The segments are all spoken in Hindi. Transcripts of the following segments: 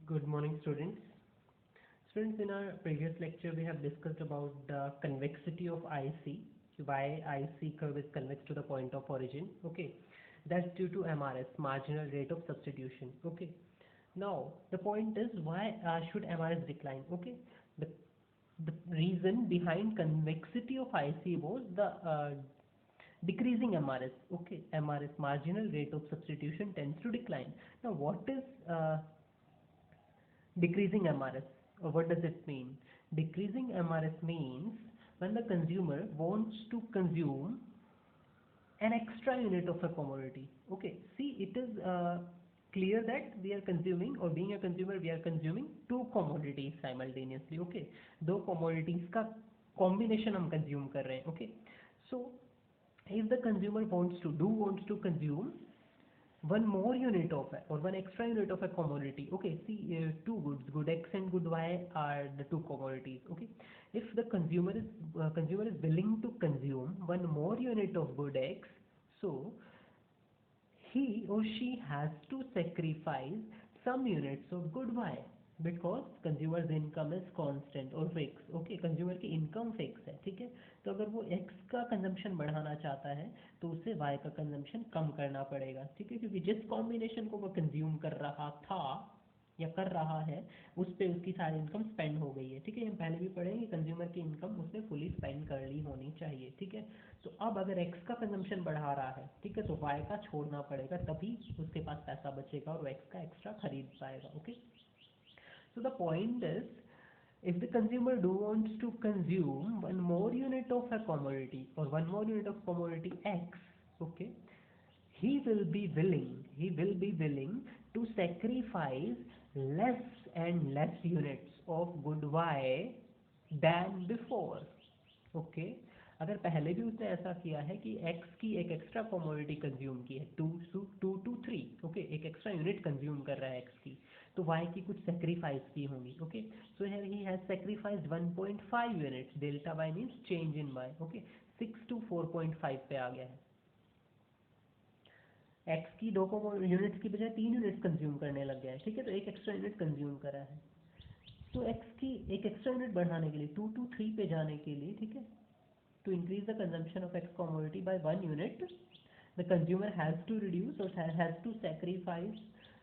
Good morning, students. Students, in our previous lecture, we have discussed about the convexity of IC, why IC curve is convex to the point of origin. Okay, that's due to MRS, marginal rate of substitution. Okay, now the point is why should MRS decline? Okay, the the reason behind convexity of IC was the decreasing MRS. Okay, MRS, marginal rate of substitution, tends to decline. Now, what is decreasing MRS? What does it mean? Decreasing MRS means when the consumer wants to consume an extra unit of a commodity. Okay, see, it is clear that we are consuming, or being a consumer, we are consuming two commodities simultaneously. Okay, दो commodities का combination हम consume कर रहे हैं. Okay, so if the consumer wants to consume one more unit of a, or one extra unit of a commodity. Okay, see, two goods, good X and good Y, are the two commodities. Okay, if the consumer is willing to consume one more unit of good X, so he or she has to sacrifice some units of good Y, because consumer's income is constant or fixed. Okay, consumer की income fix है. ठीक है, तो अगर वो X का consumption बढ़ाना चाहता है तो उसे Y का consumption कम करना पड़ेगा. ठीक है, क्योंकि जिस combination को वो consume कर रहा था या कर रहा है, उस पे उसकी सारी इनकम स्पेंड हो गई है. ठीक है, हम पहले भी पढ़ेंगे, कंज्यूमर की इनकम उसने फुली स्पेंड कर ली होनी चाहिए. ठीक है, तो अब अगर एक्स का कंजम्पशन बढ़ा रहा है, ठीक है, तो वाई का छोड़ना पड़ेगा, तभी उसके पास पैसा बचेगा और वो एक्स का एक्स्ट्रा खरीद पाएगा. Okay, so the point is, if the consumer do wants to consume one more unit of a commodity or one more unit of commodity X, okay, he will be willing to sacrifice less and less units of good Y than before. Okay, अगर पहले भी उसने ऐसा किया है कि x की एक एक्स्ट्रा कमोडिटी कंज्यूम की है, टू टू थ्री. ओके, एक एक्स्ट्रा यूनिट कंज्यूम कर रहा है x की, तो y की कुछ सेक्रीफाइस की होंगी. Okay, so here he has sacrificed 1.5 units. Delta y means change in y. Okay, 6 to 4.5 पे आ गया है. x की दो यूनिट्स की बजाय 3 यूनिट्स कंज्यूम करने लग गया है. ठीक है, तो एक एक्स्ट्रा यूनिट कंज्यूम करा है. तो x की एक एक्स्ट्रा यूनिट बढ़ाने के लिए 2 to 3 पे जाने के लिए, ठीक है, to increase the consumption of X commodity by 1 unit, the consumer has to reduce or has to sacrifice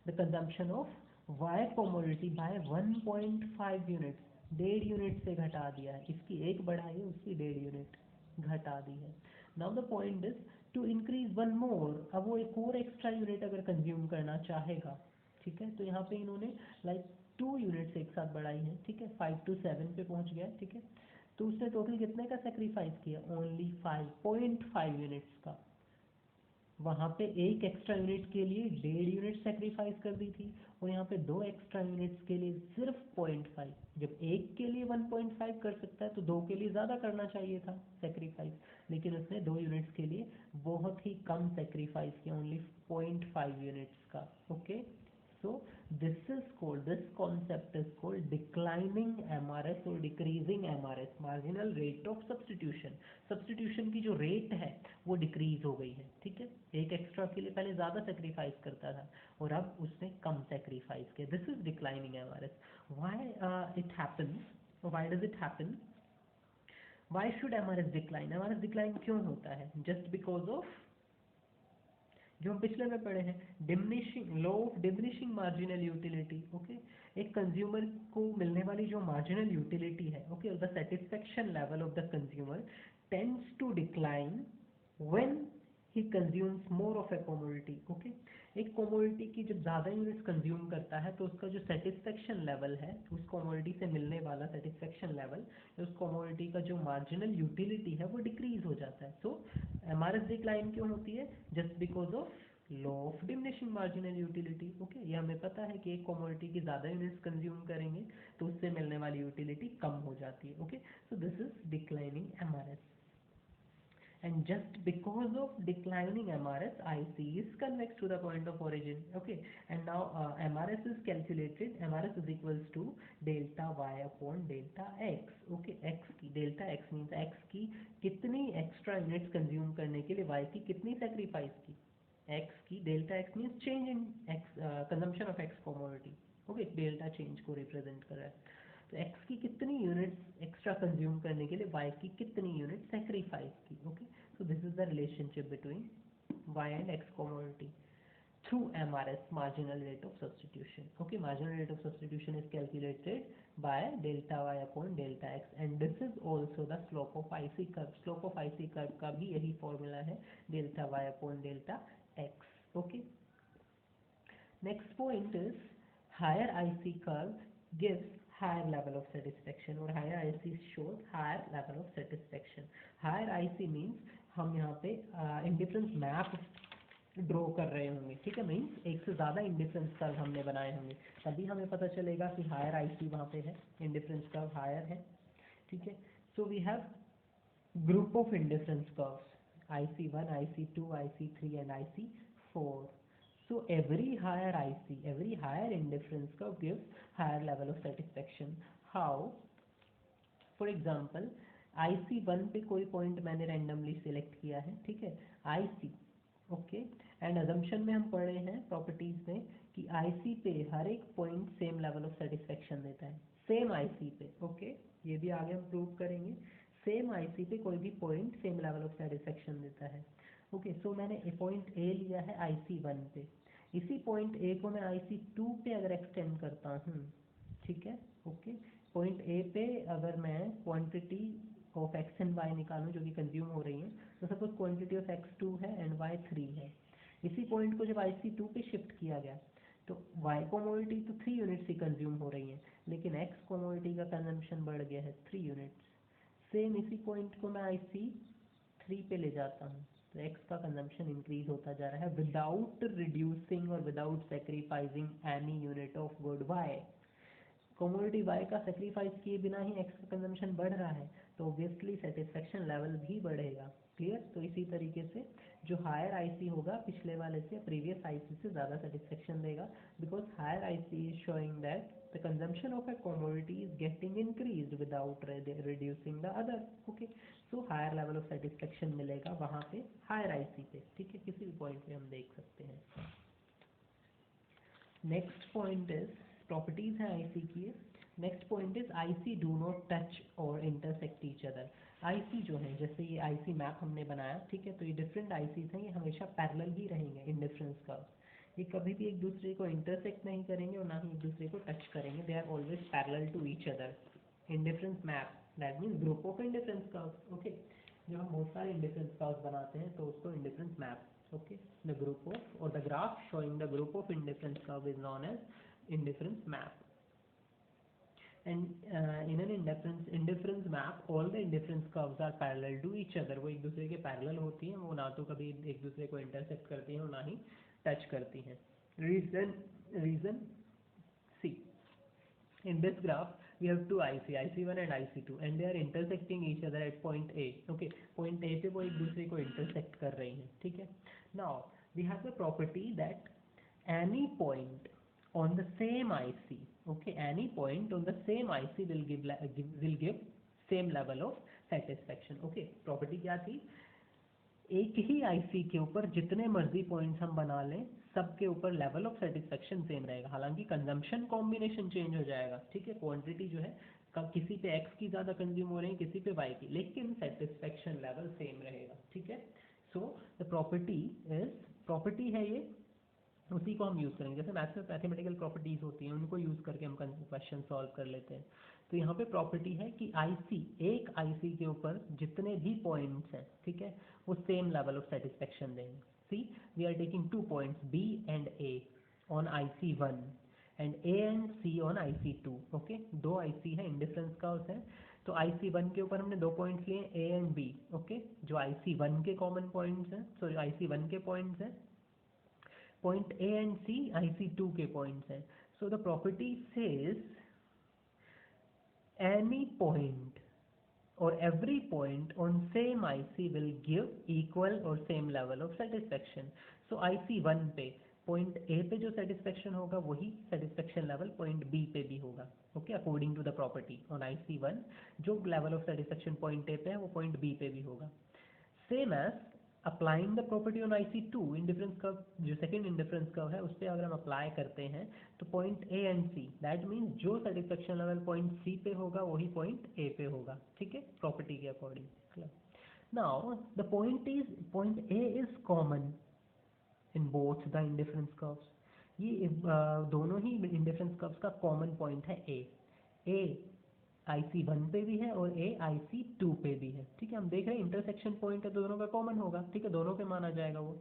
the consumption of Y commodity by 1.5 units. 1.5 unit से घटा दिया है. इसकी एक बढ़ाई है, उसकी 1.5 यूनिट घटा दी है. Now the point is to increase one more. अब वो एक और एक्स्ट्रा यूनिट अगर कंज्यूम करना चाहेगा, ठीक है, तो यहाँ पे इन्होंने लाइक 2 यूनिट्स एक साथ बढ़ाई है. ठीक है, 5 to 7 पे पहुँच गया. ठीक है, तो उसने टोटल कितने का सेक्रीफाइस किया? ओनली 5.5 यूनिट्स का. वहाँ पे एक एक्स्ट्रा यूनिट के लिए 1.5 यूनिट सेक्रीफाइस कर दी थी, और यहाँ पे दो एक्स्ट्रा यूनिट्स के लिए सिर्फ 0.5. जब एक के लिए 1.5 कर सकता है तो दो के लिए ज़्यादा करना चाहिए था सेक्रीफाइस, लेकिन उसने 2 यूनिट्स के लिए बहुत ही कम सेक्रीफाइस किया, ओनली 0.5 यूनिट्स का. Okay, so this concept is called declining MRS or decreasing MRS, marginal rate of substitution. substitution की जो रेट है वो डिक्रीज हो गई है. ठीक है, एक एक्स्ट्रा के लिए पहले ज़्यादा सेक्रीफाइस करता था और अब उसने कम सेक्रीफाइस किया. This is declining MRS. Why it happens, why does it happen, why should MRS decline? MRS decline क्यों होता है? जस्ट बिकॉज ऑफ जो हम पिछले में पढ़े हैं, diminishing law of diminishing marginal utility. Okay, एक कंज्यूमर को मिलने वाली जो मार्जिनल यूटिलिटी है, okay, the satisfaction level of the consumer tends to decline when he consumes more of a commodity. Okay, एक कमोडिटी की जब ज़्यादा यूनिट्स कंज्यूम करता है तो उसका जो सेटिस्फेक्शन लेवल है, उस कमोडिटी से मिलने वाला सेटिस्फेक्शन लेवल, उस कमोडिटी का जो मार्जिनल यूटिलिटी है वो डिक्रीज हो जाता है. सो MRS डिक्लाइन क्यों होती है? Just because of law of diminishing marginal utility. Okay, ये हमें पता है कि एक कमोडिटी की ज़्यादा यूनिट्स कंज्यूम करेंगे तो उससे मिलने वाली यूटिलिटी कम हो जाती है. Okay, so this is declining MRS. And just because of declining MRS, IC is convex to the point of origin. Okay, and now MRS is calculated. MRS is equals to delta Y upon delta X. Okay, X की delta X means X की कितनी extra units consume करने के लिए Y की कितनी sacrifice की. X की delta X means change in X consumption of X commodity. Okay, delta change को रिप्रेजेंट कर रहा है। तो x की कितनी यूनिट्स एक्स्ट्रा कंज्यूम करने के लिए y की कितनी यूनिट सेक्रीफाइस की। Okay, so this is the relationship between y and x commodity through MRS, marginal rate of substitution. Okay, marginal rate of substitution is calculated by delta y upon delta x, and this is also the slope of IC curve. Slope of IC curve का भी यही formula है, delta y upon delta x. Okay, next point is higher IC curve gives higher level of satisfaction, और higher IC shows higher level of satisfaction. Higher IC means हम यहाँ पे indifference map ड्रॉ कर रहे होंगे, ठीक है, मीन्स एक से ज़्यादा इंडिफरेंस कर्व हमने बनाए होंगे, तभी हमें पता चलेगा कि हायर आईसी वहाँ पे है, इंडिफरेंस कर्व हायर है, ठीक है। So we have group of indifference curves IC1, IC2, IC3 and IC4. So every higher indifference curve gives higher level of satisfaction. How? For example, IC1 पे कोई पॉइंट मैंने रैंडमली सिलेक्ट किया है, ठीक है, IC, ओके, एंड अजम्पशन में हम पढ़ रहे हैं प्रॉपर्टीज में कि आईसी पे हर एक point same level of satisfaction देता है, सेम आईसी पे, ओके, ये भी आगे हम प्रूव करेंगे, सेम आईसी पे कोई भी point same level of satisfaction देता है। ओके, सो मैंने पॉइंट ए लिया है IC1 पे, इसी पॉइंट ए को मैं IC2 पे अगर एक्सटेंड करता हूँ, ठीक है, ओके, पॉइंट ए पे अगर मैं quantity of X and Y निकालूं जो कि कंज्यूम हो रही है, तो सपोज क्वांटिटी ऑफ x2 है एंड y3 है, इसी पॉइंट को जब IC2 पे शिफ्ट किया गया तो y कोमोडिटी तो 3 यूनिट्स ही कंज्यूम हो रही है, लेकिन x कोमोडिटी का कंजम्पशन बढ़ गया है 3 यूनिट्स। सेम इसी पॉइंट को मैं IC3 पे ले जाता हूँ तो x का कंजम्पशन इंक्रीज होता जा रहा है विदाउट रिड्यूसिंग और without sacrificing any unit of good y। Commodity y का सेक्रीफाइस किए बिना ही x का कंजम्पशन बढ़ रहा है, तो ऑब्वियसली सेटिस्फेक्शन लेवल भी बढ़ेगा। क्लियर? तो इसी तरीके से जो हायर आईसी होगा पिछले वाले से प्रीवियस आईसी से ज़्यादा सेटिस्फेक्शन देगा, because higher IC is showing that the consumption of a commodity is getting increased without reducing the other. Okay, so higher level of satisfaction मिलेगा वहाँ पे हायर आईसी पे, ठीक है, किसी भी पॉइंट पे हम देख सकते हैं। नेक्स्ट पॉइंट इज प्रॉपर्टीज है आईसी की। Next point is IC do not touch और इंटरसेक्ट ईच अदर। आईसी जो है, जैसे ये आईसी मैप हमने बनाया, ठीक है, तो ये डिफरेंट आईसीज हैं, ये हमेशा पैरेलल ही रहेंगे इंडिफरेंस कर्व्स, ये कभी भी एक दूसरे को इंटरसेक्ट नहीं करेंगे और ना ही एक दूसरे को टच करेंगे, they are always parallel to each other. Indifference map that means group of indifference curves. Okay, जब हम बहुत सारे इंडिफरेंस कर्व्स बनाते हैं तो उसको indifference map, okay, the group of or the graph showing the group of indifference curve is known as indifference map. And in an indifference map all the indifference curves are parallel to each other, वो एक दूसरे के पैरेलल होती हैं, वो ना तो कभी एक दूसरे को इंटरसेक्ट करती हैं और ना ही टच करती हैं। Region C, in this graph we have two IC1 and IC2 and they are intersecting each other at point A. Okay, point A पे वो एक दूसरे को intersect कर रही हैं, ठीक है। Now we have the property that any point on the same IC, okay, any point on the same IC will give same level of satisfaction. Okay, property क्या थी? एक ही आईसी के ऊपर जितने मर्जी पॉइंट्स हम बना लें, सबके ऊपर लेवल ऑफ सेटिस्फेक्शन सेम रहेगा, हालांकि कंजम्पशन कॉम्बिनेशन चेंज हो जाएगा, ठीक है, क्वांटिटी जो है किसी पे एक्स की ज़्यादा कंज्यूम हो रही है, किसी पे वाई की, लेकिन सेटिस्फेक्शन लेवल सेम रहेगा, ठीक है। सो द प्रॉपर्टी है ये, उसी को हम यूज़ करेंगे, जैसे मैथ्स में मैथमेटिकल प्रॉपर्टीज होती हैं उनको यूज़ करके हम क्वेश्चन सॉल्व कर लेते हैं। तो यहाँ पे प्रॉपर्टी है कि एक आईसी के ऊपर जितने भी पॉइंट्स हैं, ठीक है, वो सेम लेवल ऑफ सेटिस्फेक्शन देंगे। C, we are taking 2 points B and A on IC1 and A and C on IC2। Okay, 2 IC है, इंडिफरेंस का है, तो IC1 के ऊपर हमने 2 पॉइंट्स लिए ए एंड बी, ओके, जो IC1 के कॉमन पॉइंट्स हैं, सॉरी IC1 के पॉइंट्स हैं, point A and C IC2 के points हैं। So the property says any point or every point on same IC will give equal or same level of satisfaction. So IC1 पे point A पे जो satisfaction होगा वही satisfaction level point B पे भी होगा, okay, according to the property on IC1 जो level of satisfaction point A पे है वो point B पे भी होगा। Same as applying the property on IC2 indifference curve, जो सेकंड इंडिफरेंस कर्व है उस पर अगर हम अप्लाई करते हैं तो point A and C, that means जो सेटिस्फेक्शन लेवल पॉइंट सी पे होगा वही पॉइंट ए पे होगा, ठीक है, प्रॉपर्टी के according. Now the point A is common in both the indifference curves, ये दोनों ही इंडिफरेंस कर्व्स का कॉमन पॉइंट है ए IC1 पे भी है और ए IC2 पे भी है, ठीक है। हम देख रहे हैं इंटरसेक्शन पॉइंट है तो दोनों का कॉमन होगा, ठीक है, दोनों पे माना जाएगा वो।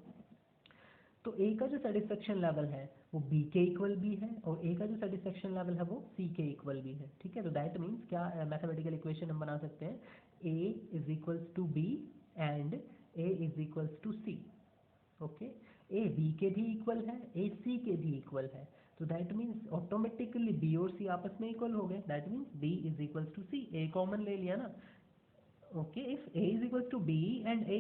तो ए का जो सेटिस्फेक्शन लेवल है वो बी के इक्वल भी है और ए का जो सेटिस्फेक्शन लेवल है वो सी के इक्वल भी है, ठीक है। तो दैट मीन्स क्या मैथमेटिकल इक्वेशन हम बना सकते हैं, A is equals to B and A is equals to C, okay. A B के भी इक्वल है, ए सी के भी इक्वल है, तो दैट मीन्स ऑटोमेटिकली बी और सी आपस में इक्वल हो गए, that means B is equal to C, A common ले लिया ना, okay. If A is equal to B and A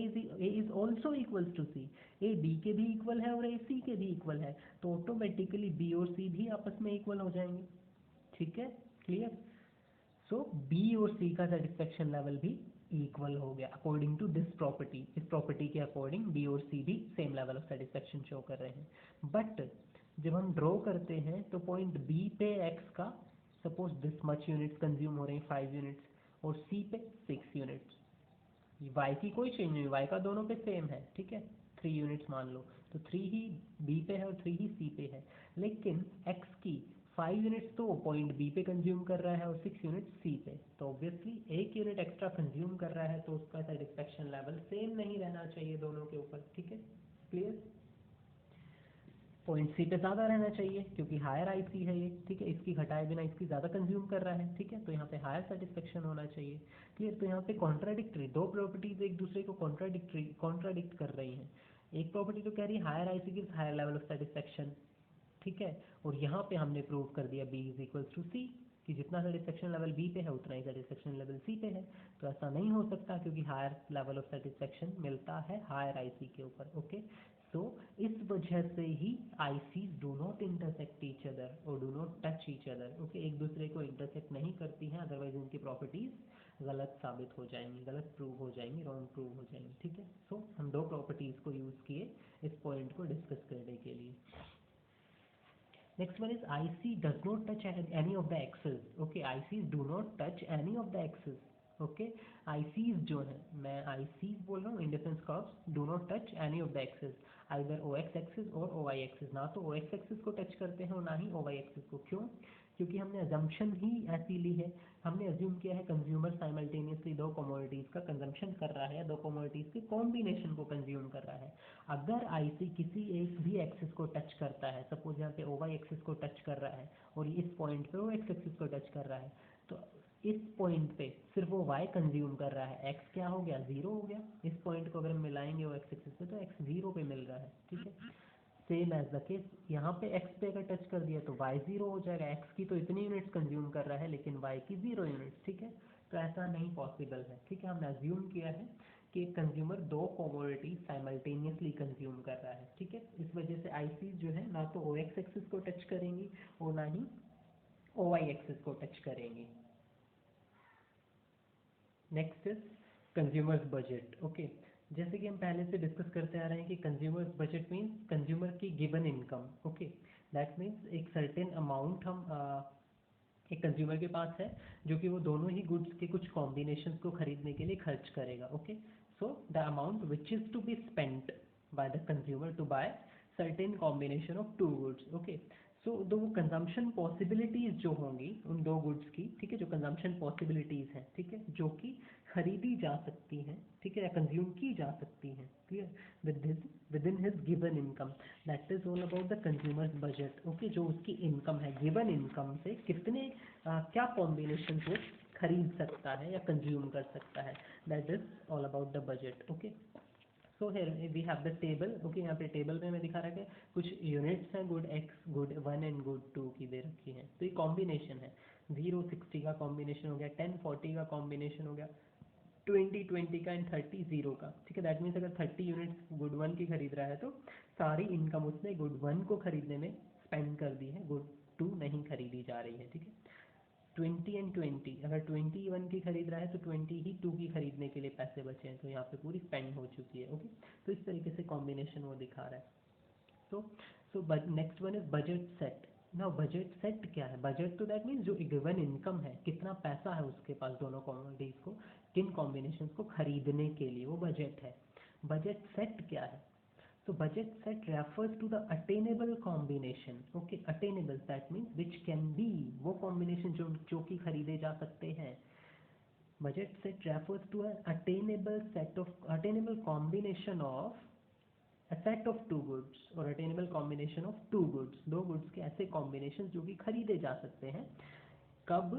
is also equal to C, A B के भी इक्वल है और ए सी के भी इक्वल है, तो ऑटोमेटिकली बी और सी भी आपस में इक्वल हो जाएंगे, ठीक है, क्लियर। सो बी और सी का सेटिस्फेक्शन लेवल भी इक्वल हो गया अकॉर्डिंग टू दिस प्रॉपर्टी, इस प्रॉपर्टी के अकॉर्डिंग बी और सी भी same level of satisfaction show कर रहे हैं। बट जब हम ड्रॉ करते हैं तो पॉइंट बी पे एक्स का suppose this much units consume हो रहे हैं 5 यूनिट्स और सी पे 6 यूनिट्स, वाई की कोई चेंज नहीं, वाई का दोनों पे सेम है, ठीक है, 3 यूनिट्स मान लो, तो 3 ही बी पे है और 3 ही सी पे है, लेकिन एक्स की 5 यूनिट्स तो पॉइंट बी पे कंज्यूम कर रहा है और 6 यूनिट्स सी पे, तो ऑब्वियसली 1 यूनिट एक्स्ट्रा कंज्यूम कर रहा है तो उसका सेटिस्फेक्शन लेवल सेम नहीं रहना चाहिए दोनों के ऊपर, ठीक है, क्लियर। पॉइंट सी पे ज़्यादा रहना चाहिए क्योंकि हायर आईसी है ये, ठीक है, इसकी घटाए बिना इसकी ज़्यादा कंज्यूम कर रहा है, ठीक है, तो यहाँ पे हायर सेटिस्फेक्शन होना चाहिए, क्लियर। तो यहाँ पे कॉन्ट्राडिक्टरी दो प्रॉपर्टीज एक दूसरे को कॉन्ट्राडिक्ट कर रही हैं, एक प्रॉपर्टी तो कह रही है higher IC gives higher level of satisfaction, ठीक है, और यहाँ पे हमने प्रूव कर दिया B is equal to C, कि जितना सेटिस्फेक्शन लेवल बी पे है उतना ही सेटिस्फेक्शन लेवल सी पे है, तो ऐसा नहीं हो सकता क्योंकि हायर लेवल ऑफ सेटिस्फेक्शन मिलता है हायर आईसी के ऊपर, ओके। सो इस वजह से ही IC do not intersect each other और do not touch each other, okay, एक दूसरे को इंटरसेक्ट नहीं करती हैं, अदरवाइज उनकी प्रॉपर्टीज गलत साबित हो जाएंगी, गलत प्रूव हो जाएंगी, रॉन्ग प्रूव हो जाएंगी, ठीक है। सो हम दो प्रॉपर्टीज को यूज किए इस पॉइंट को डिस्कस करने के लिए। Next one is IC does not touch any of the axes. Okay, ICs do not touch any of the axes. Okay, ICs जो है, मैं ICs बोल रहा हूँ, indifference curves do not touch any of the axes, either OX axis और OY axis, ना तो OX axis को टच करते हैं और ना ही OY axis को, क्यों? क्योंकि हमने अजम्पशन ही ऐसी ली है, हमने अज्यूम किया है कंज्यूमर साइमल्टेनियसली दो कमोडिटीज़ का कंजम्पशन कर रहा है या दो कमोडिटीज़ के कॉम्बिनेशन को कंज्यूम कर रहा है। अगर आईसी किसी एक भी एक्सिस को टच करता है, सपोज यहाँ पे ओवाई एक्सिस को टच कर रहा है और इस पॉइंट पे वो एक्स एक्सिस को टच कर रहा है, तो इस पॉइंट पे सिर्फ वो वाई कंज्यूम कर रहा है, एक्स क्या हो गया, जीरो हो गया। इस पॉइंट को अगर हम मिलाएंगे वो एक्स एक्सिस पे तो एक्स जीरो पे मिल रहा है, ठीक है। सेम एज द केस यहाँ पे एक्स पे अगर टच कर दिया तो वाई जीरो हो जाएगा, एक्स की तो इतनी यूनिट्स कंज्यूम कर रहा है लेकिन वाई की 0 यूनिट्स, ठीक है। तो ऐसा नहीं पॉसिबल है, ठीक है, हमने अज्यूम किया है कि एक कंज्यूमर दो कमोडिटी साइमल्टेनियसली कंज्यूम कर रहा है, ठीक है। इस वजह से आईसी जो है ना तो ओ एक्स एक्सिस को टच करेंगी और ना ही ओ वाई एक्सिस को टच करेंगी। Next is consumers budget, okay. जैसे कि हम पहले से डिस्कस करते आ रहे हैं कि कंज्यूमर्स बजट मीन्स कंज्यूमर की given income, okay. That means एक सर्टेन अमाउंट हम एक कंज्यूमर के पास है जो कि वो दोनों ही गुड्स के कुछ कॉम्बिनेशंस को खरीदने के लिए खर्च करेगा, okay. So the amount which is to be spent by the consumer to buy certain combination of two goods, okay. So दो कंजम्पशन पॉसिबिलिटीज जो होंगी उन दो गुड्स की, ठीक है, जो कंजम्पशन पॉसिबिलिटीज हैं, ठीक है, जो कि खरीदी जा सकती हैं, ठीक है, या कंज्यूम की जा सकती हैं, clear, with in his given income, that is all about the consumers budget, okay. जो उसकी इनकम है, गिवन इनकम से कितने क्या कॉम्बिनेशन को खरीद सकता है या कंज्यूम कर सकता है, that is all about the budget, okay. So here we have the table, okay. यहाँ पे टेबल में मैं दिखा रहा है कुछ यूनिट्स हैं, good x, good 1 and good 2 की दे रखी है, तो ये कॉम्बिनेशन है, 0-60 का कॉम्बिनेशन हो गया, 10-40 का कॉम्बिनेशन हो गया, 20-20 का एंड 30-0 का, ठीक है। दैट मीन्स अगर 30 यूनिट्स गुड 1 की खरीद रहा है तो सारी इनकम उसने गुड 1 को खरीदने में स्पेंड कर दी है, गुड 2 नहीं खरीदी जा रही है, ठीक है। 20 एंड 20, अगर 20 1 की खरीद रहा है तो 20 ही 2 की खरीदने के लिए पैसे बचे हैं, तो यहाँ पे पूरी स्पेंड हो चुकी है। ओके, तो इस तरीके से कॉम्बिनेशन वो दिखा रहा है। So next one is budget set. Now budget set क्या है? बजट तो दैट मीन्स जो गिवन इनकम है, कितना पैसा है उसके पास दोनों कॉमोडिटीज को, किन कॉम्बिनेशन को खरीदने के लिए, वो बजट है। बजट सेट क्या है? So budget set refers to the attainable combination. Okay, attainable that means which can be, वो combination जो कि खरीदे जा सकते हैं। Budget set refers to an attainable combination of a set of two goods और attainable combination of two goods, दो goods के ऐसे combinations जो कि खरीदे जा सकते हैं। कब?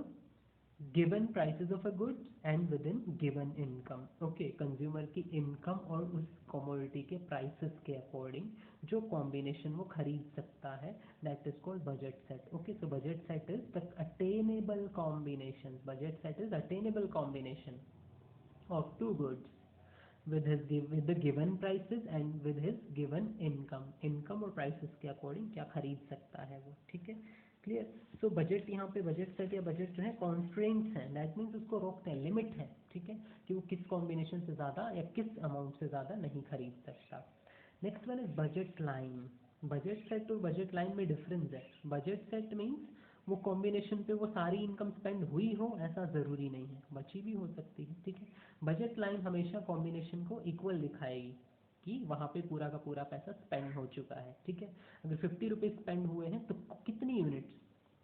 Given prices of a goods and with in given income. Okay, consumer की इनकम और उस कमोडिटी के प्राइसेस के अकॉर्डिंग जो कॉम्बिनेशन वो खरीद सकता है, that is called budget set. Okay, so budget set is the attainable combination, budget set is attainable combination of two goods with the given prices and with his given income और prices के अकॉर्डिंग क्या खरीद सकता है वो। ठीक है, क्लियर। सो बजट, यहाँ पे बजट सेट या बजट जो है कॉन्स्ट्रेंट्स हैं, दैट मीन्स उसको रोकते हैं, लिमिट है। ठीक है, कि वो किस कॉम्बिनेशन से ज़्यादा या किस अमाउंट से ज़्यादा नहीं खरीद सकता। Next one is budget line. Budget set और बजट लाइन में डिफरेंस है। बजट सेट मीन्स वो कॉम्बिनेशन पे वो सारी इनकम स्पेंड हुई हो ऐसा ज़रूरी नहीं है, बची भी हो सकती है। ठीक है, बजट लाइन हमेशा कॉम्बिनेशन को इक्वल दिखाएगी कि वहाँ पे पूरा का पूरा पैसा स्पेंड हो चुका है। ठीक है, अगर 50 रुपीज़ स्पेंड हुए हैं तो कितनी यूनिट्स,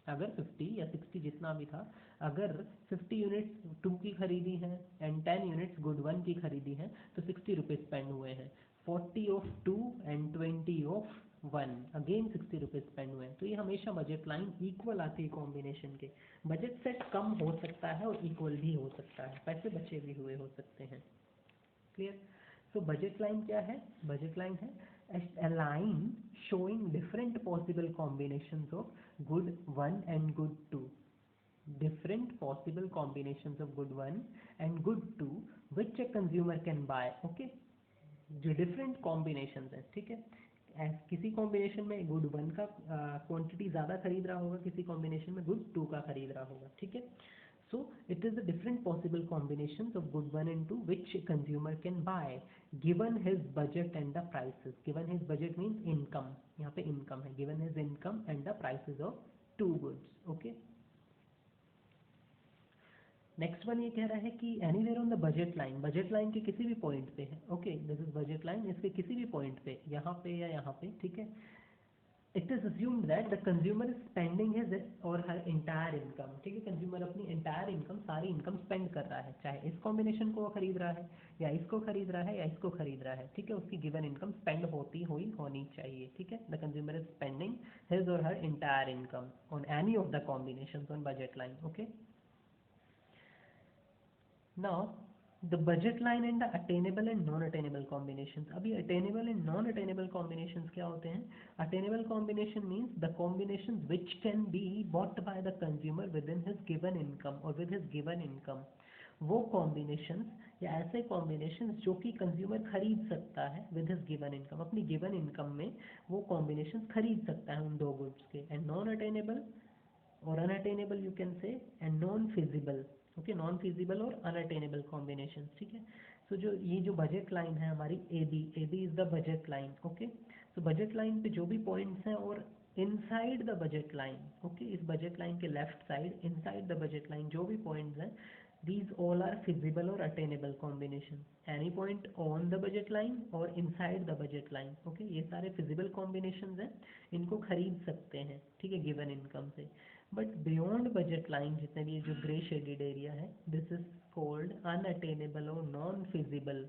अगर 50 या 60 जितना भी था, अगर 50 यूनिट्स 2 की खरीदी है एंड 10 यूनिट्स गुड 1 की खरीदी है तो 60 रुपीज़ स्पेंड हुए हैं। 40 of 2 and 20 of 1, again 60 rupees spend हुए हैं। तो ये हमेशा बजट लाइन इक्वल आती है कॉम्बिनेशन के। बजट सेट कम हो सकता है और इक्वल भी हो सकता है, पैसे बचे भी हुए हो सकते हैं। क्लियर। सो बजट लाइन क्या है? बजट लाइन है a line showing different possible combinations of good 1 and good 2, different possible combinations of good 1 and good 2 which a consumer can buy. Okay, जो डिफरेंट कॉम्बिनेशन है। ठीक है, किसी कॉम्बिनेशन में गुड 1 का क्वांटिटी ज़्यादा खरीद रहा होगा, किसी कॉम्बिनेशन में गुड 2 का खरीद रहा होगा। ठीक है, so it is the different possible combinations of good 1 and 2 which consumer can buy given his budget and the prices. Given his budget means income, यहाँ पे income है, given his income and the prices of two goods. Okay, next one ये कह रहा है कि anywhere on the budget line, budget line के किसी भी पॉइंट पे है। Okay, this is budget line, इसके किसी भी पॉइंट पे, यहाँ पे या यहाँ पे। ठीक है, it is assumed that the consumer is spending his और हर इंटायर इनकम। ठीक है, कंज्यूमर अपनी इंटायर इनकम, सारी इनकम स्पेंड कर रहा है, चाहे इस कॉम्बिनेशन को वो खरीद रहा है या इसको खरीद रहा है या इसको खरीद रहा है। ठीक है, उसकी गिवन इनकम स्पेंड होनी चाहिए। ठीक है, the consumer is spending his और her entire income on any of the combination on budget line. Okay, now the budget line and the attainable and non-attainable combinations. अभी attainable and non-attainable combinations क्या होते हैं? Attainable combination means the combinations which can be bought by the consumer within his given income or with his given income. वो combinations या ऐसे combinations जो कि consumer खरीद सकता है with his given income, अपनी given income में वो combinations खरीद सकता है उन दो goods के। and non-attainable और unattainable you can say and non-feasible। Okay, non feasible और अनअटेनेबल कॉम्बिनेशन। ठीक है, सो जो ये जो बजट लाइन है हमारी A B is the budget line. Okay, so budget line पे जो भी पॉइंट्स हैं और inside the budget line, okay, इस बजट लाइन के left side inside the budget line जो भी पॉइंट्स हैं, these all are feasible or attainable combination, any point on the budget line और inside the budget line। Okay, ये सारे feasible combinations हैं, इनको खरीद सकते हैं। ठीक है, given income से। बट बियॉन्ड बजट लाइन जितने भी जो ग्रे शेडेड एरिया है, दिस इज कॉल्ड अनअटेनेबल और नॉन फिजिबल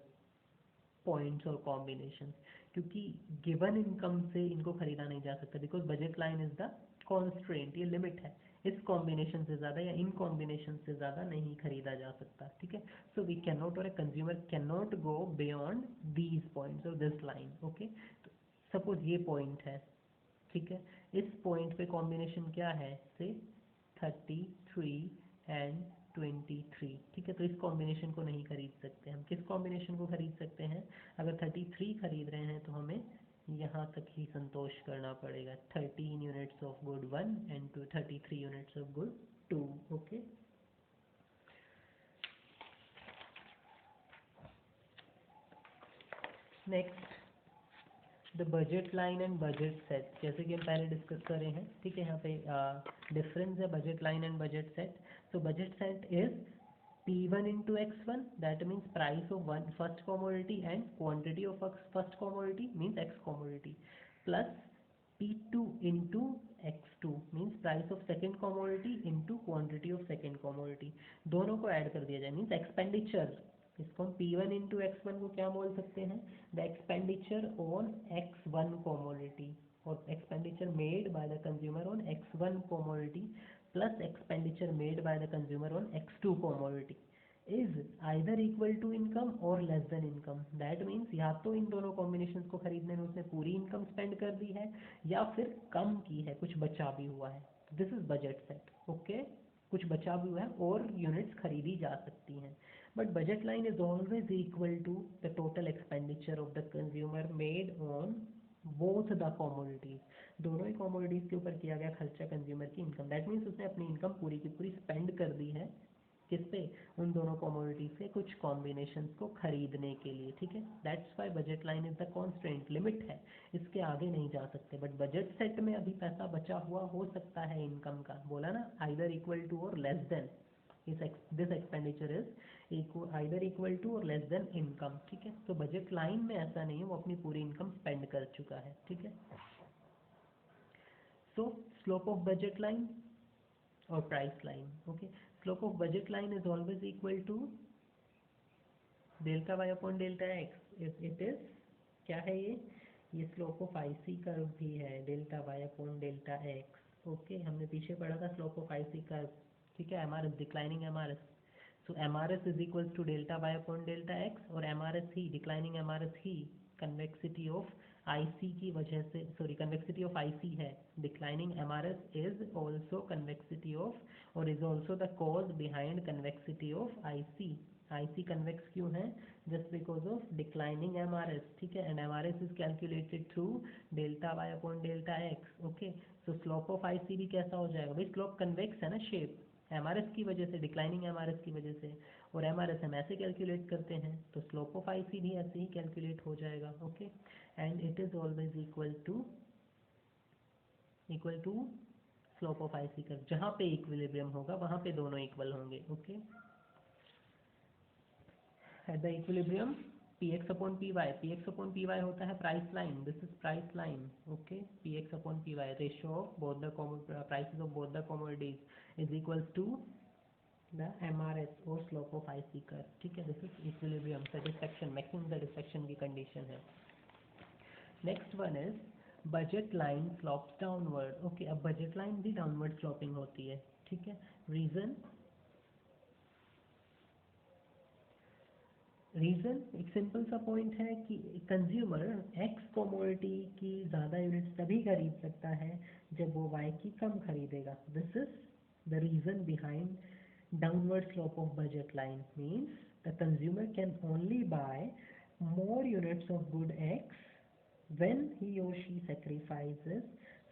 पॉइंट्स और कॉम्बिनेशन, क्योंकि गिवन इनकम से इनको खरीदा नहीं जा सकता, because budget line is the constraint, ये लिमिट है, इस कॉम्बिनेशन से ज़्यादा या इन कॉम्बिनेशन से ज़्यादा नहीं खरीदा जा सकता। ठीक है, सो वी कैन नॉट और a consumer can not go beyond these points और दिस लाइन। ओके, सपोज ये पॉइंट है। ठीक है, इस पॉइंट पे कॉम्बिनेशन क्या है, से 33 एंड 23। ठीक है, तो इस कॉम्बिनेशन को नहीं खरीद सकते। हम किस कॉम्बिनेशन को खरीद सकते हैं? अगर 33 खरीद रहे हैं तो हमें यहाँ तक ही संतोष करना पड़ेगा, 13 units of good 1 and 33 units of good 2. Okay. Next the budget line and budget set, जैसे कि हम पहले डिस्कस कर रहे हैं, ठीक है। यहाँ पे डिफरेंस है budget line and budget set. So budget set is P1 into X1, that means price of first commodity and quantity of first commodity means X commodity, plus P2 into X2 means price of second commodity into quantity of second commodity. दोनों को ऐड कर दिया जाए means expenditure. इसको हम P1 into X1 को क्या बोल सकते हैं, the expenditure on X1 commodity or expenditure made by the consumer on X1 commodity plus expenditure made by the consumer on X2 commodity is either equal to income or less than income. That means या तो इन दोनों कॉम्बिनेशंस को खरीदने में उसने पूरी इनकम स्पेंड कर दी है या फिर कम की है, कुछ बचा भी हुआ है. This is budget set. Okay, कुछ बचा भी हुआ है और यूनिट्स खरीदी जा सकती हैं. But budget line is always equal to the total expenditure of the consumer made on both the commodities. दोनों ही कॉमोडिटीज के ऊपर किया गया खर्चा कंज्यूमर की इनकम. दैट मीन्स उसने अपनी इनकम पूरी की पूरी स्पेंड कर दी है किस पे, उन दोनों कॉमोडिटीज से कुछ कॉम्बिनेशंस को खरीदने के लिए. ठीक है, that's why budget line is the constant, limit है, इसके आगे नहीं जा सकते. बट बजट सेट में अभी पैसा बचा हुआ हो सकता है इनकम का, बोला ना, either equal to or less than. This expenditure is either equal to or less than income. ठीक है, तो बजट लाइन में ऐसा नहीं है, वो अपनी पूरी इनकम स्पेंड कर चुका है. ठीक है. So slope of budget line or price line. Okay, slope of budget line is always equal to delta y upon delta x. If it is क्या है ये slope of IC कर्व भी है, delta y upon delta x. Okay, हमने पीछे पढ़ा था slope of IC कर्व. ठीक है, MRS declining MRS. So MRS is equals to delta y upon delta x और MRS he declining MRS he convexity of IC की वजह से, सॉरी convexity of IC है. declining MRS is also convexity of और is also the cause behind convexity of IC. IC convex क्यों है, just because of declining MRS. ठीक है, and MRS is calculated through delta y upon delta x. okay, so slope of IC भी कैसा हो जाएगा भाई, slope convex है ना, shape MRS की वजह से, डिक्लाइनिंग MRS की वजह से, और MRS हम ऐसे कैलकुलेट करते हैं, तो स्लोप ऑफ IC भी ऐसे ही कैलकुलेट हो जाएगा. Okay, and it is always equal to slope of IC curve. जहाँ पे इक्विलिब्रियम होगा वहाँ पे दोनों इक्वल होंगे. Okay, at the equilibrium px upon py होता है price line. This is price line. Okay, px upon py ratio of both the prices of both the commodities is equals to the MRS और स्लोप ऑफ IC कर्व. ठीक है, this is equilibrium satisfaction, maximum satisfaction की कंडीशन है. Next one is budget line slopes downward. Okay, अब बजट लाइन भी डाउनवर्ड स्लॉपिंग होती है. ठीक है, रीजन एक सिंपल सा पॉइंट है कि कंज्यूमर एक्स कमोडिटी की ज़्यादा यूनिट्स तभी खरीद सकता है जब वो वाई की कम खरीदेगा. This is the reason behind downward slope of budget line. Means the consumer can only by more units of good X when he or she sacrifices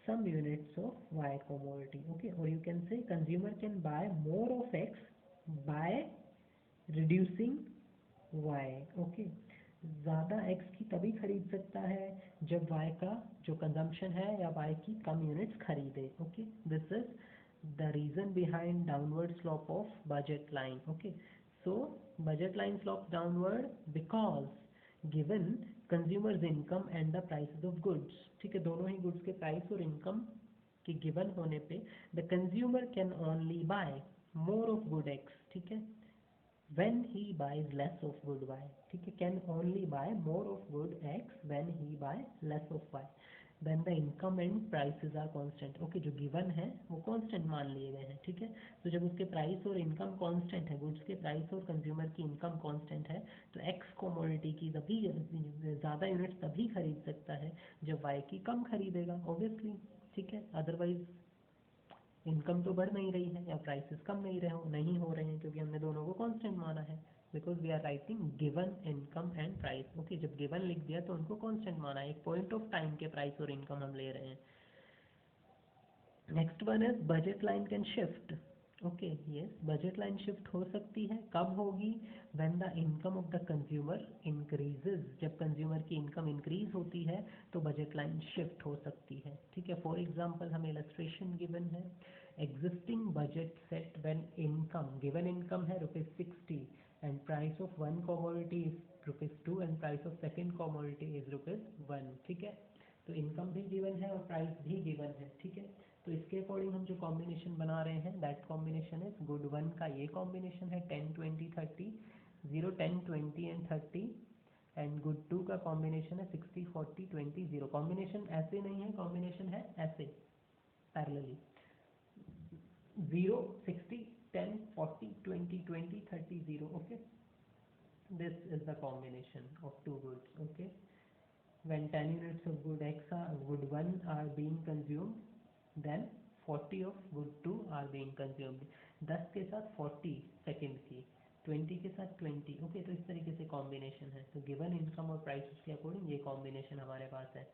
some units of Y commodity. Okay, or you can say consumer can buy more of X by reducing Y. Okay, ज़्यादा X की तभी खरीद सकता है जब Y का जो कंजम्पशन है या Y की कम यूनिट्स खरीदे. Okay, this is the reason behind downward slope of budget line. Okay, so budget line slopes downward because given consumers income and the prices of goods. ठीक है, दोनों ही goods के प्राइस और इनकम के गिवन होने पे the consumer can only buy more of good X. ठीक है, when he buys less of good Y. ठीक है, can only buy more of good X when he buy less of Y. Then the income and prices are constant. Okay, जो गिवन है वो कांस्टेंट मान लिए गए हैं. ठीक है, तो जब उसके प्राइस और इनकम कांस्टेंट है, गुड्स के प्राइस और कंज्यूमर की इनकम कांस्टेंट है, तो एक्स कमोडिटी की तभी ज़्यादा यूनिट्स तभी खरीद सकता है जब वाई की कम खरीदेगा, ऑब्वियसली. ठीक है, अदरवाइज इनकम तो बढ़ नहीं रही है या प्राइसेस कम नहीं हो रहे हैं क्योंकि हमने दोनों को कांस्टेंट माना है. Because we are writing given income and price. Okay, जब गिवन लिख दिया तो उनको कांस्टेंट माना है, एक पॉइंट ऑफ टाइम के प्राइस और इनकम हम ले रहे हैं. Next one is budget line can shift. Okay yes, budget line shift हो सकती है, कब होगी? When the income of the consumer increases, जब कंज्यूमर की इनकम इंक्रीज होती है तो बजट लाइन शिफ्ट हो सकती है, ठीक है। फॉर एग्जांपल हमें इलस्ट्रेशन गिवन है, existing budget set when income, given income है ₹60 and price of one commodity is ₹2 and price of second commodity is ₹1, ठीक है। तो इनकम भी गिवन है और प्राइस भी गिवन है, ठीक है। तो इसके अकॉर्डिंग हम जो कॉम्बिनेशन बना रहे हैं दैट कॉम्बिनेशन इज गुड 1 का ये कॉम्बिनेशन है 10 20 30, 0 10 20 एंड 30, एंड गुड 2 का कॉम्बिनेशन है 60 40 20 0। कॉम्बिनेशन ऐसे नहीं है, कॉम्बिनेशन है ऐसे parallelly 0 60 10 40 20 20 30 0, okay, this is the combination of two goods, okay. When 10 units of good X are good 1 are being consumed, then 40 of good 2 are being consumed। 10 के साथ 40 सेकेंड की, 20 के साथ 20, ओके। तो इस तरीके से कॉम्बिनेशन है। तो गिवन इनकम और प्राइस के अकॉर्डिंग ये कॉम्बिनेशन हमारे पास है।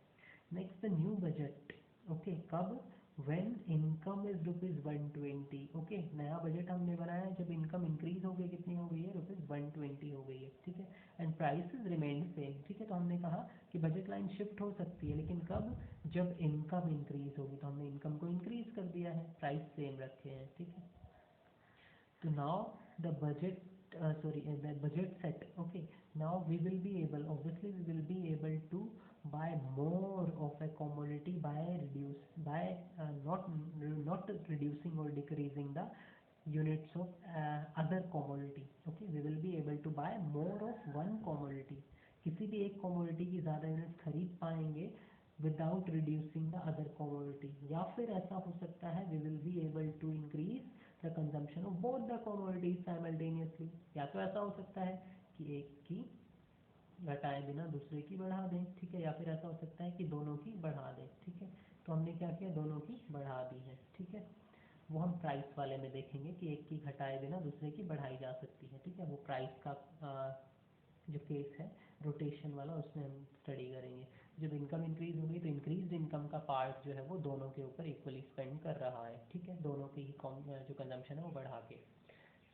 Next the new budget, okay, कब? When income is ₹120, okay. नया बजट हमने बनाया जब इनकम इंक्रीज हो गई, कितनी हो गई है? ₹120 हो गई है, ठीक है। एंड प्राइसेस रिमेन्ड सेम, ठीक है। तो हमने कहा कि बजट लाइन शिफ्ट हो सकती है, लेकिन कब? जब इनकम इंक्रीज होगी। तो हमने इनकम को इंक्रीज कर दिया है, प्राइस सेम रखे हैं, ठीक है। तो now the budget the budget set, okay, now we will be able, obviously we will be able to buy more of a commodity by not reducing or decreasing the units of other commodity, okay, we will be able to buy more of one commodity, किसी भी एक commodity की ज़्यादा यूनिट खरीद पाएंगे without reducing the other commodity। या फिर ऐसा हो सकता है we will be able to increase the consumption of both the commodities simultaneously। या तो ऐसा हो सकता है कि एक की घटाए बिना दूसरे की बढ़ा दें, ठीक है। या फिर ऐसा हो सकता है कि दोनों की बढ़ा दें, ठीक है। तो हमने क्या किया, दोनों की बढ़ा दी है, ठीक है। वो हम प्राइस वाले में देखेंगे कि एक की घटाए बिना दूसरे की बढ़ाई जा सकती है, ठीक है। वो प्राइस का जो केस है रोटेशन वाला, उसमें हम स्टडी करेंगे। जब इनकम इंक्रीज होगी तो इंक्रीज इनकम का पार्ट जो है वो दोनों के ऊपर इक्वली स्पेंड कर रहा है, ठीक है। दोनों के ही जो कंजम्पशन है वो बढ़ा के।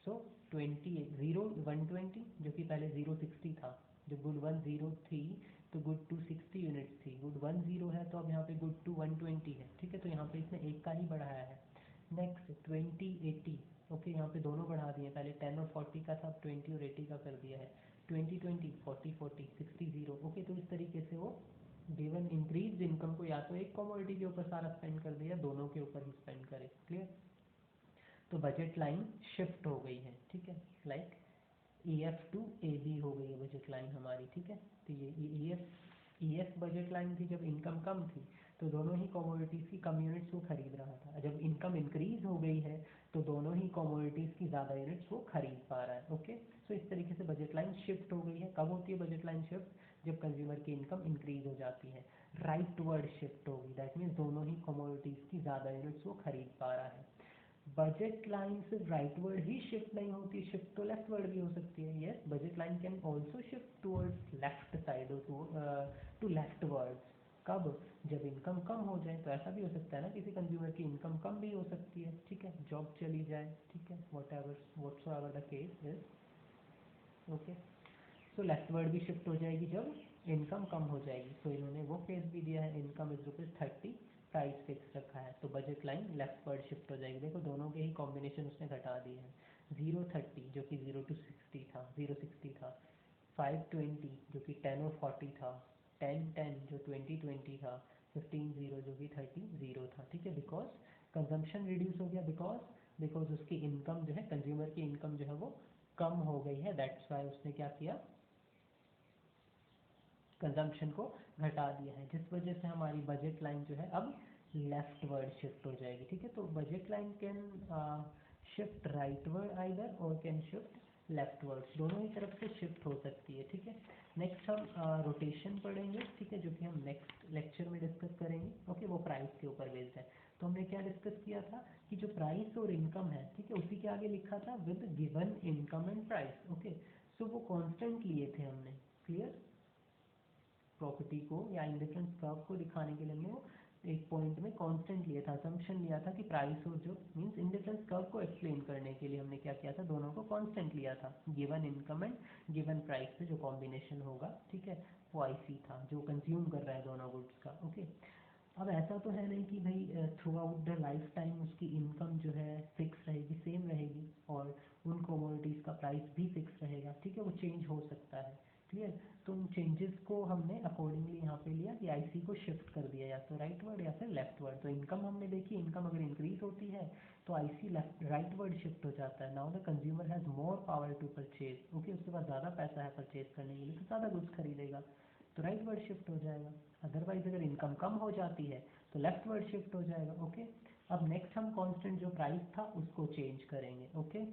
सो 120 जो कि पहले 060 था, जब गुड 1 0 थी तो गुड 2 60 यूनिट्स थी, गुड 1 0 है तो अब यहाँ पे गुड 2 120 है, ठीक है। तो यहाँ पे इसने एक का ही बढ़ाया है। नेक्स्ट 20 80, ओके, यहाँ पे दोनों बढ़ा दिए, पहले 10 और 40 का था, अब 20 और 80 का कर दिया है। 20 20 40 40 60 0, ओके। तो इस तरीके से वो गिवन इंक्रीज इनकम को या तो एक कमोडिटी के ऊपर सारा स्पेंड कर दिया, दोनों के ऊपर ही स्पेंड करे, क्लियर। तो बजट लाइन शिफ्ट हो गई है, ठीक है। लाइक EF टू AB हो गई है बजट लाइन हमारी, ठीक है। तो ये EF बजट लाइन थी जब इनकम कम थी, तो दोनों ही कमोडिटीज़ की कम यूनिट्स वो खरीद रहा था। जब इनकम इंक्रीज हो गई है तो दोनों ही कमोडिटीज़ की ज़्यादा यूनिट्स वो खरीद पा रहा है, ओके। सो इस तरीके से बजट लाइन शिफ्ट हो गई है। कब होती है बजट लाइन शिफ्ट? जब कंज्यूमर की इनकम इंक्रीज हो जाती है। राइट वर्ड शिफ्ट होगी, दैट मीन्स दोनों ही कमोडिटीज़ की ज़्यादा यूनिट्स वो खरीद पा रहा है। बजट लाइन सिर्फ राइट वर्ड ही शिफ्ट नहीं होती, शिफ्ट तो लेफ्ट वर्ड भी हो सकती है। Yes, budget line can also shift towards left side to leftwards. कब? जब इनकम कम हो जाए। तो ऐसा भी हो सकता है ना, किसी कंज्यूमर की इनकम कम भी हो सकती है, ठीक है, जॉब चली जाए, ठीक है, whatsoever the case is, okay. So left word भी शिफ्ट हो जाएगी जब इनकम कम हो जाएगी। सो इन्होंने वो केस भी दिया है, इनकम इज ₹30, प्राइस फिक्स रखा है, तो budget line left word shift हो जाएगी। देखो दोनों के ही कॉम्बिनेशन उसने घटा दिए हैं। 030 जो कि 0 to 60 था, 060 था, 520 जो कि 10 और 40 था, 1010 जो 2020 था, 15 0 जो कि 30 था, ठीक है। बिकॉज कंजम्पशन रिड्यूस हो गया, बिकॉज उसकी इनकम जो है, कंज्यूमर की इनकम जो है वो कम हो गई है, दैट्स वाई उसने क्या किया, कंजम्पशन को घटा दिया है, जिस वजह से हमारी बजट लाइन जो है अब लेफ्ट वर्ड शिफ्ट हो जाएगी, ठीक है। तो budget line can shift right word either और कैन शिफ्ट लेफ्ट वर्ड, दोनों ही तरफ से शिफ्ट हो सकती है, ठीक है। नेक्स्ट हम रोटेशन पढ़ेंगे, ठीक है, जो कि हम नेक्स्ट लेक्चर में डिस्कस करेंगे, ओके। वो प्राइस के ऊपर बेस्ड है। तो हमने क्या डिस्कस किया था कि जो प्राइस और इनकम है, ठीक है, उसी के आगे लिखा था with given income and price, okay. So वो कांस्टेंट लिए थे हमने, क्लियर। प्रॉपर्टी को या इंडिफरेंस कर्व को दिखाने के लिए हमने वो एक पॉइंट में कांस्टेंट लिया था, असम्पशन लिया था कि प्राइस और जो मींस इंडिफरेंस कर्व को एक्सप्लेन करने के लिए हमने क्या किया था, दोनों को कांस्टेंट लिया था, given income and given price पे जो कॉम्बिनेशन होगा, ठीक है, वो आईसी था जो कंज्यूम कर रहा है दोनों गुड्स का। ओके, अब ऐसा तो है नहीं कि भाई through out the life time उसकी इनकम जो है फिक्स रहेगी, सेम रहेगी, और उन कमोडिटीज़ का प्राइस भी फिक्स रहेगा, ठीक है, वो चेंज हो सकता है। क्लियर? तो उन चेंजेस को हमने अकॉर्डिंगली यहाँ पे लिया कि आईसी को शिफ्ट कर दिया, या तो राइट वर्ड या फिर लेफ्ट वर्ड। तो इनकम हमने देखी, इनकम अगर इंक्रीज होती है तो IC left rightward shift हो जाता है। Now the consumer has more power to purchase, okay, उसके पास ज़्यादा पैसा है परचेज करने के लिए, तो ज़्यादा गुड्स खरीदेगा, तो राइट वर्ड शिफ्ट हो जाएगा। अदरवाइज अगर इनकम कम हो जाती है तो लेफ्ट वर्ड शिफ्ट हो जाएगा। ओके, अब नेक्स्ट हम कांस्टेंट जो प्राइस था उसको चेंज करेंगे। ओके,